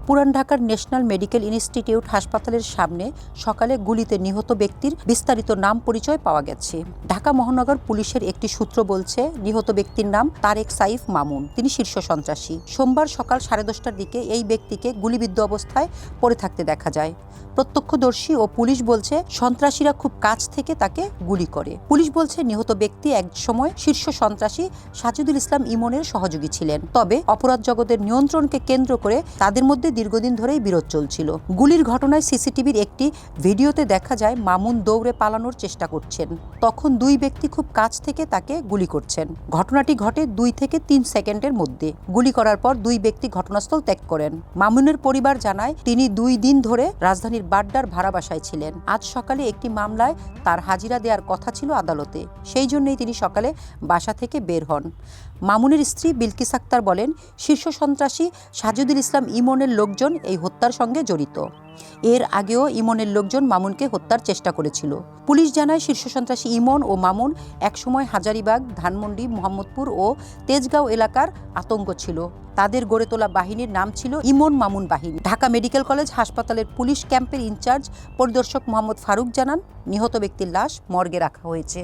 পুরান ঢাকার national medical institute হাসপাতালের সামনে সকালে গুলিতে নিহত ব্যক্তির বিস্তারিত নাম পরিচয় পাওয়া গেছে। ঢাকা মহানগর পুলিশের একটি সূত্র বলছে, নিহত ব্যক্তির নাম তারেক সাইফ মামুন। তিনি শীর্ষ সন্ত্রাসী। সোমবার সকাল 10:30টার দিকে এই ব্যক্তিকে গুলিবিদ্ধ অবস্থায় পড়ে থাকতে দেখা যায়। প্রত্যক্ষদর্শী ও পুলিশ বলছে, সন্ত্রাসীরা খুব কাছ থেকে তাকে গুলি করে। পুলিশ বলছে, নিহত ব্যক্তি এক সময় শীর্ষ সন্ত্রাসী সাজিদুল ইসলাম ইমনের সহযোগী ছিলেন। তবে অপরাধ জগতের নিয়ন্ত্রণকে কেন্দ্র করে তাদের মধ্যে দীর্ঘদিন ধরেই বিরোধ চলছিল। গুলির ঘটনায় সিসিটিভির একটি ভিডিওতে দেখা যায় মামুন দৌড়ে পালানোর চেষ্টা করছেন। তখন দুই ব্যক্তি খুব কাছ থেকে তাকে গুলি করছেন। ঘটনাটি ঘটে 2 থেকে 3 সেকেন্ডের মধ্যে। গুলি করার পর দুই ব্যক্তি ঘটনাস্থল ত্যাগ করেন। মামুনের পরিবার জানায়, তিনি 2 দিন ধরে রাজধানীর বাড্ডার ভাড়া বাসায় ছিলেন। আজ সকালে একটি মামলায় তার হাজিরা দেওয়ার কথা ছিল আদালতে। সেই জন্যই তিনি সকালে বাসা থেকে বের হন। মামুনের স্ত্রী বিলকিস আক্তার বলেন, শীর্ষ সন্ত্রাসী সাজিদুল ইসলাম ইমনের লোকজন এই হত্যার সঙ্গে জড়িত। এর আগেও ইমনের লোকজন মামুনকে হত্যার চেষ্টা করেছিল। পুলিশ জানায়, শীর্ষ সন্ত্রাসী ইমন ও মামুন একসময় হাজারীবাগ, ধানমন্ডি, মোহাম্মদপুর ও তেজগাঁও এলাকার আতঙ্ক ছিল। তাদের গড়ে তোলা বাহিনীর নাম ছিল ইমন মামুন বাহিনী। ঢাকা মেডিকেল কলেজ হাসপাতালের পুলিশ ক্যাম্পের ইনচার্জ পরিদর্শক মোহাম্মদ ফারুক জানান, নিহত ব্যক্তির লাশ মর্গে রাখা হয়েছে।